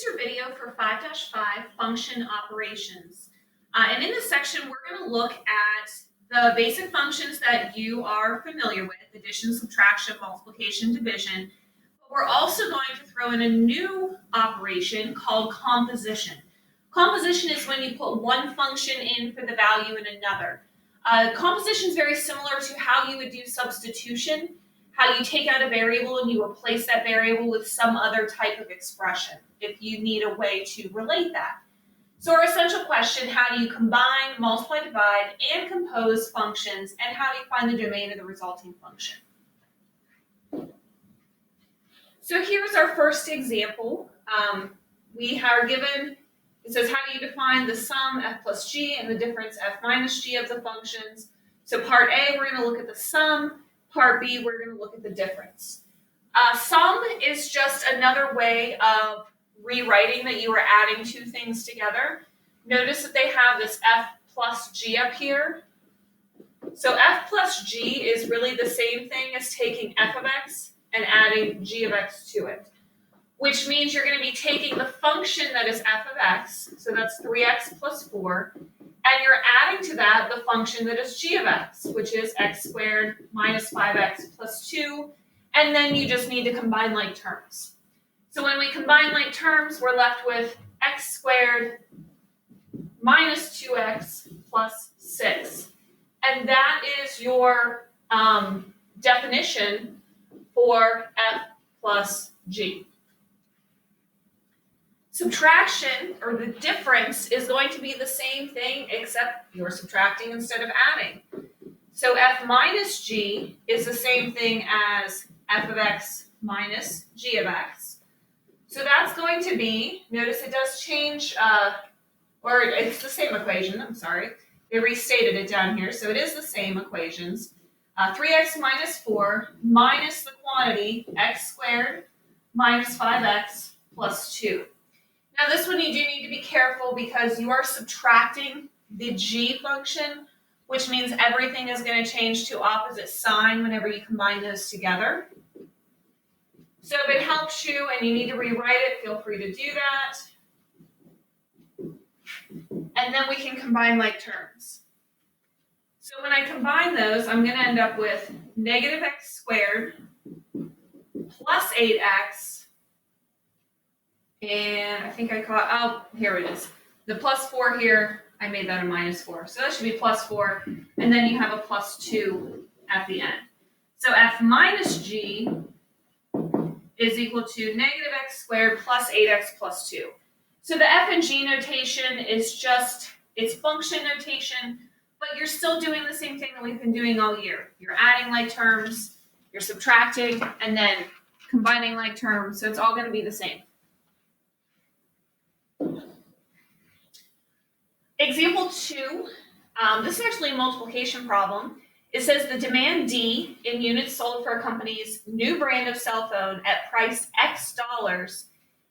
is your video for 5-5 function operations. And in this section, we're going to look at the basic functions that you are familiar with: addition, subtraction, multiplication, division. But we're also going to throw in a new operation called composition. Composition is when you put one function in for the value in another. Composition is very similar to how you would do substitution, how you take out a variable and you replace that variable with some other type of expression if you need a way to relate that. So our essential question: how do you combine, multiply, divide, and compose functions, and how do you find the domain of the resulting function? So here's our first example. We are given, it says, how do you define the sum f plus g and the difference f minus g of the functions? So part A, we're going to look at the sum. Part B, we're going to look at the difference. Sum is just another way of rewriting that you are adding two things together. Notice that they have this f plus g up here. So f plus g is really the same thing as taking f of x and adding g of x to it, which means you're going to be taking the function that is f of x, so that's 3x plus 4, and you're adding to that the function that is g of x, which is x squared minus 5x plus 2, and then you just need to combine like terms. So when we combine like terms, we're left with x squared minus 2x plus 6. And that is your definition for f plus g. Subtraction, or the difference, is going to be the same thing, except you're subtracting instead of adding. So f minus g is the same thing as f of x minus g of x. So that's going to be, notice it does change, or it's the same equation, I'm sorry. They restated it down here, so it is the same equations. 3x minus 4 minus the quantity x squared minus 5x plus 2. Now this one you do need to be careful because you are subtracting the g function, which means everything is going to change to opposite sign whenever you combine those together. So if it helps you and you need to rewrite it, feel free to do that. And then we can combine like terms. So when I combine those, I'm going to end up with negative x squared plus 8x, and I think I caught, oh, here it is. The plus 4 here, I made that a minus 4. So that should be plus 4, and then you have a plus 2 at the end. So f minus g is equal to negative x squared plus 8x plus 2. So the f and g notation is just, it's function notation, but you're still doing the same thing that we've been doing all year. You're adding like terms, you're subtracting, and then combining like terms, so it's all going to be the same. Example 2, this is actually a multiplication problem. It says the demand D in units sold for a company's new brand of cell phone at price X dollars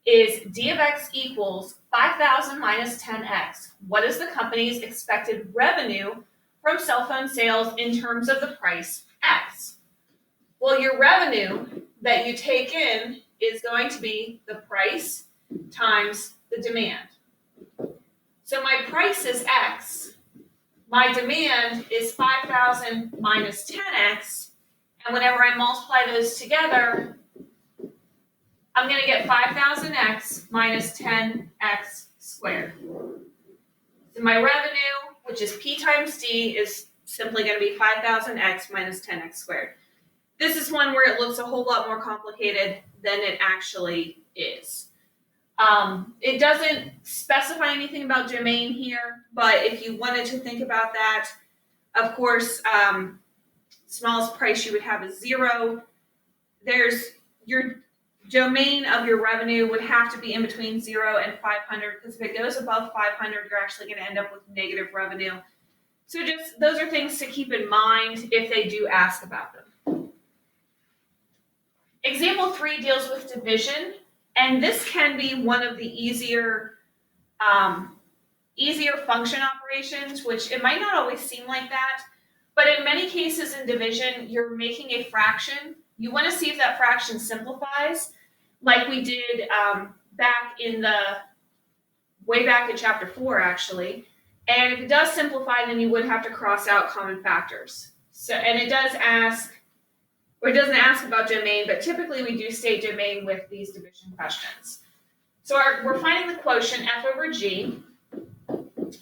is D of X equals 5,000 minus 10X. What is the company's expected revenue from cell phone sales in terms of the price X? Well, your revenue that you take in is going to be the price times the demand. So my price is X, my demand is 5,000 minus 10X, and whenever I multiply those together, I'm going to get 5,000X minus 10X squared. So my revenue, which is P times D, is simply going to be 5,000X minus 10X squared. This is one where it looks a whole lot more complicated than it actually is. It doesn't specify anything about domain here, but if you wanted to think about that, of course, smallest price you would have is 0. There's your domain of your revenue would have to be in between 0 and 500, because if it goes above 500, you're actually going to end up with negative revenue. So just those are things to keep in mind if they do ask about them. Example 3 deals with division. And this can be one of the easier function operations, which it might not always seem like that, but in many cases in division, you're making a fraction. You want to see if that fraction simplifies, like we did way back in chapter 4, actually. And if it does simplify, then you would have to cross out common factors. So, and it does ask, or it doesn't ask about domain, but typically we do state domain with these division questions. So we're finding the quotient f over g.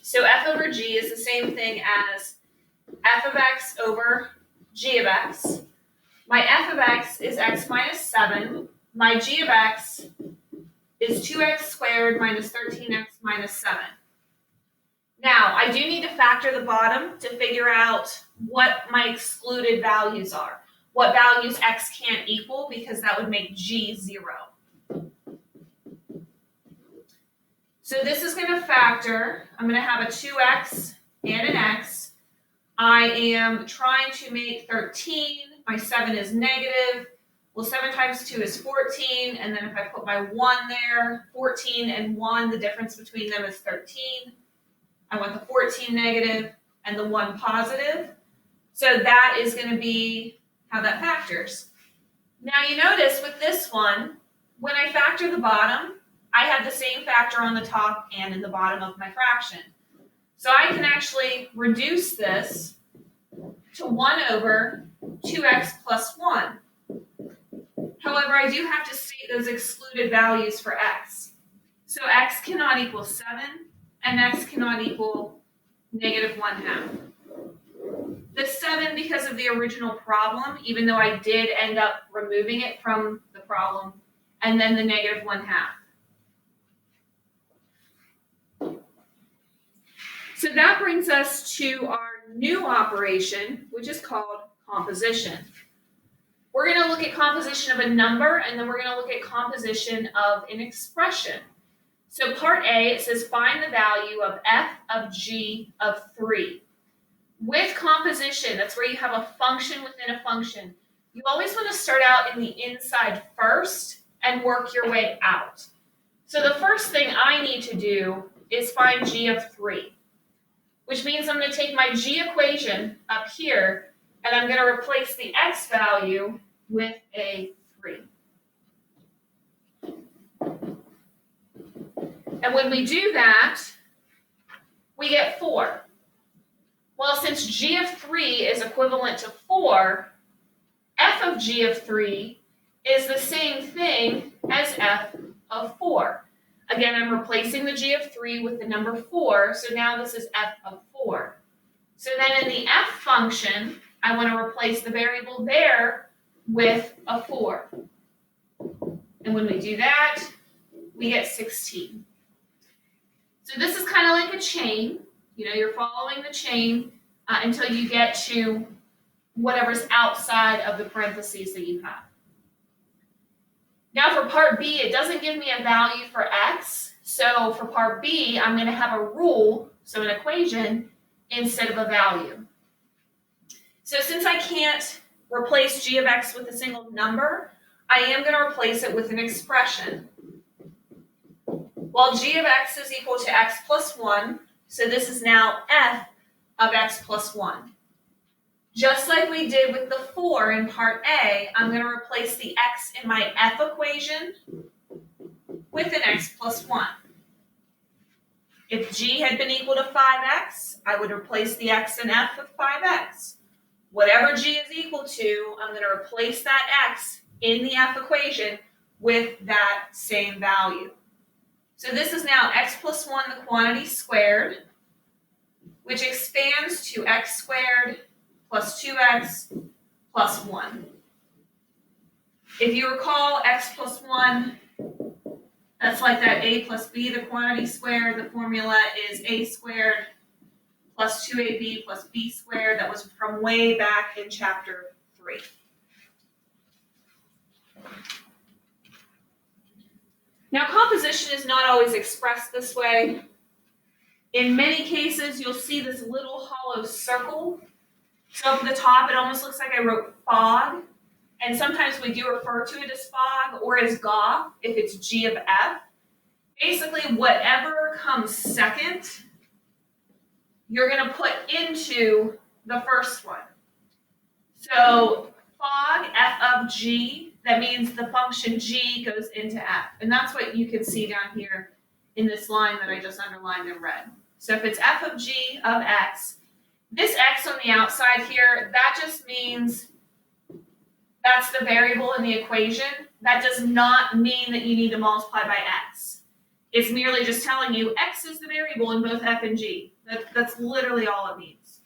So f over g is the same thing as f of x over g of x. My f of x is x minus 7. My g of x is 2x squared minus 13x minus 7. Now, I do need to factor the bottom to figure out what my excluded values are. What values x can't equal, because that would make g 0. So this is going to factor. I'm going to have a 2x and an x. I am trying to make 13. My 7 is negative. Well, 7 times 2 is 14. And then if I put my 1 there, 14 and 1, the difference between them is 13. I want the 14 negative and the 1 positive. So that is going to be how that factors. Now you notice with this one, when I factor the bottom, I have the same factor on the top and in the bottom of my fraction. So I can actually reduce this to 1 over 2x plus 1. However, I do have to state those excluded values for x. So x cannot equal 7, and x cannot equal negative 1/2. The 7, because of the original problem, even though I did end up removing it from the problem, and then the negative 1/2. So that brings us to our new operation, which is called composition. We're going to look at composition of a number, and then we're going to look at composition of an expression. So part A, it says find the value of f of g of 3. With composition, that's where you have a function within a function. You always want to start out in the inside first and work your way out. So the first thing I need to do is find g of 3. Which means I'm going to take my g equation up here, and I'm going to replace the x value with a 3. And when we do that, we get 4. Well, since g of 3 is equivalent to 4, f of g of 3 is the same thing as f of 4. Again, I'm replacing the g of 3 with the number 4, so now this is f of 4. So then in the f function, I want to replace the variable there with a 4. And when we do that, we get 16. So this is kind of like a chain. You know, you're following the chain until you get to whatever's outside of the parentheses that you have. Now for part B, it doesn't give me a value for x. So for part B, I'm going to have a rule, so an equation, instead of a value. So since I can't replace g of x with a single number, I am going to replace it with an expression. Well, g of x is equal to x plus 1, so this is now f of x plus 1. Just like we did with the 4 in part A, I'm going to replace the x in my f equation with an x plus 1. If g had been equal to 5x, I would replace the x in f with 5x. Whatever g is equal to, I'm going to replace that x in the f equation with that same value. So this is now x plus 1, the quantity squared, which expands to x squared plus 2x plus 1. If you recall, x plus 1, that's like that a plus b, the quantity squared. The formula is a squared plus 2ab plus b squared. That was from way back in chapter 3. Now, composition is not always expressed this way. In many cases, you'll see this little hollow circle. So up at the top, it almost looks like I wrote fog. And sometimes we do refer to it as fog or as GOF if it's G of F. Basically, whatever comes second, you're going to put into the first one. So fog, F of G, that means the function g goes into f. And that's what you can see down here in this line that I just underlined in red. So if it's f of g of x, this x on the outside here, that just means that's the variable in the equation. That does not mean that you need to multiply by x. It's merely just telling you x is the variable in both f and g. That's literally all it means.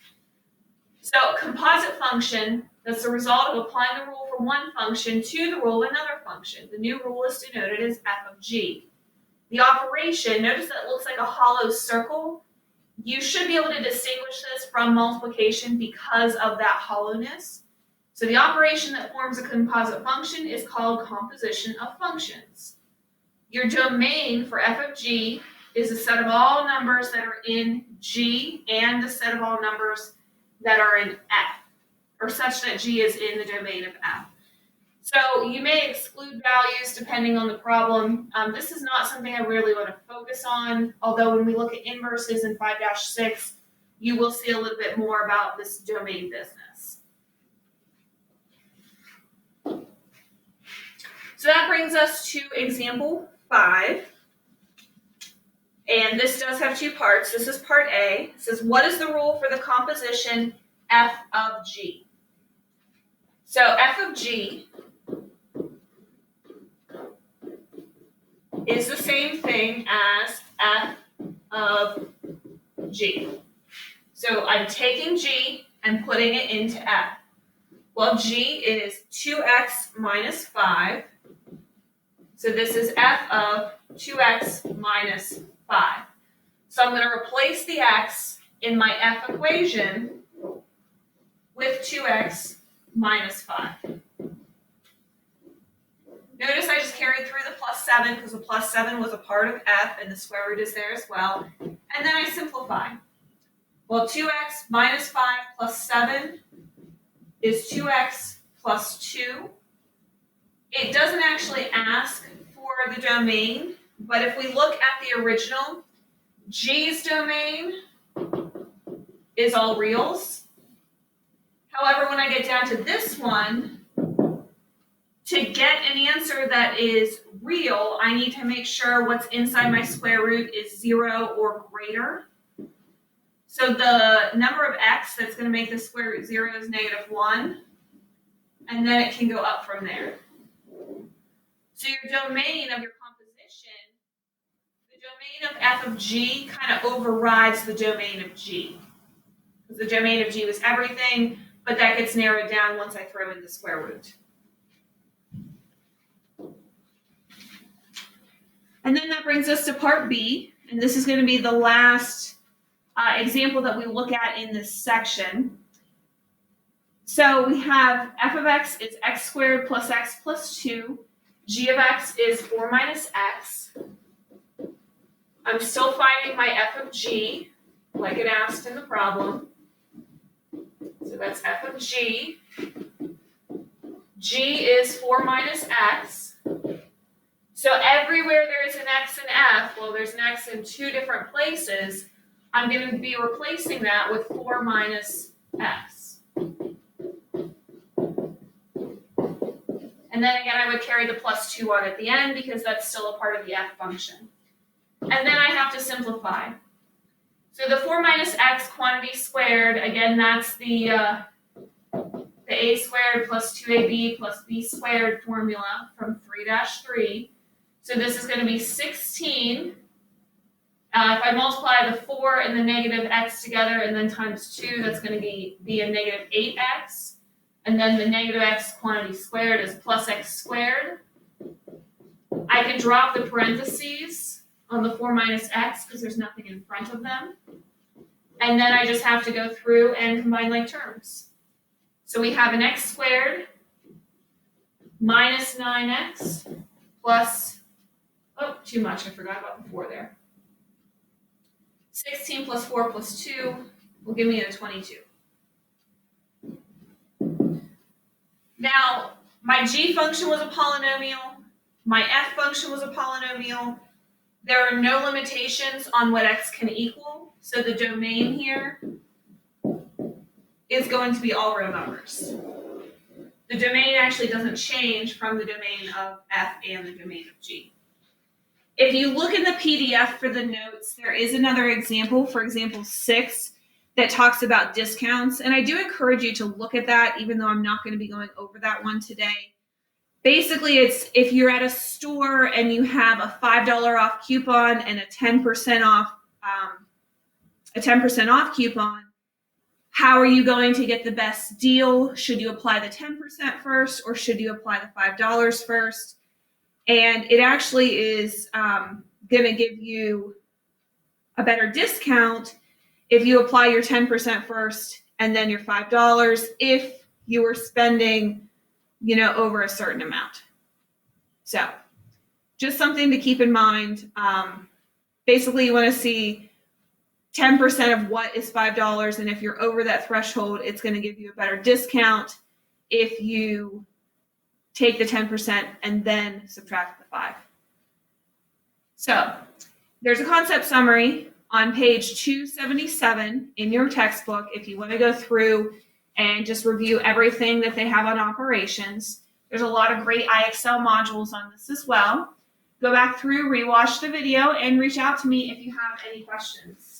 So composite function, that's the result of applying the rule for one function to the rule of another function. The new rule is denoted as f of g. The operation, notice that it looks like a hollow circle. You should be able to distinguish this from multiplication because of that hollowness. So the operation that forms a composite function is called composition of functions. Your domain for f of g is a set of all numbers that are in g and the set of all numbers that are in f, or such that g is in the domain of f. So you may exclude values depending on the problem. This is not something I really want to focus on, although when we look at inverses in 5-6, you will see a little bit more about this domain business. So that brings us to example 5. And this does have two parts. This is part A. It says, what is the rule for the composition f of g? So f of g is the same thing as f of g. So I'm taking g and putting it into f. Well, g is 2x minus 5. So this is f of 2x minus 5. So I'm going to replace the x in my f equation with 2x minus 5. Notice I just carried through the plus 7 because the plus 7 was a part of f and the square root is there as well. And then I simplify. Well, 2x minus 5 plus 7 is 2x plus 2. It doesn't actually ask for the domain, but if we look at the original, g's domain is all reals. However, when I get down to this one, to get an answer that is real, I need to make sure what's inside my square root is 0 or greater. So the number of x that's going to make the square root 0 is -1, and then it can go up from there. So your domain of your composition, the domain of f of g kind of overrides the domain of g. Because the domain of g was everything, but that gets narrowed down once I throw in the square root. And then that brings us to part B, and this is going to be the last example that we look at in this section. So we have f of x is x squared plus x plus 2. G of x is 4 minus x. I'm still finding my f of g, like it asked in the problem. So that's f of g. G is 4 minus x. So everywhere there is an x in f, well, there's an x in two different places, I'm going to be replacing that with 4 minus x. And then again, I would carry the plus 2 on at the end because that's still a part of the f function. And then I have to simplify. So the 4 minus x quantity squared, again, that's the a squared plus 2ab plus b squared formula from 3-3. So this is going to be 16. If I multiply the 4 and the negative x together and then times 2, that's going to be a negative 8x. And then the negative x quantity squared is plus x squared. I can drop the parentheses on the 4 minus x because there's nothing in front of them. And then I just have to go through and combine like terms. So we have an x squared minus 9x plus, oh, too much, I forgot about the 4 there. 16 plus 4 plus 2 will give me a 22. Now, my g function was a polynomial, my f function was a polynomial. There are no limitations on what x can equal, so the domain here is going to be all real numbers. The domain actually doesn't change from the domain of F and the domain of G. If you look in the PDF for the notes, there is another example, for example 6, that talks about discounts. And I do encourage you to look at that, even though I'm not going to be going over that one today. Basically, it's if you're at a store and you have a $5 off coupon and a 10% off coupon, how are you going to get the best deal? Should you apply the 10% first, or should you apply the $5 first? And it actually is going to give you a better discount if you apply your 10% first and then your $5 if you were spending, over a certain amount. So just something to keep in mind. Basically, you want to see 10% of what is $5, and if you're over that threshold, it's going to give you a better discount if you take the 10% and then subtract the 5. So there's a concept summary on page 277 in your textbook if you want to go through and just review everything that they have on operations. There's a lot of great IXL modules on this as well. Go back through, rewatch the video, and reach out to me if you have any questions.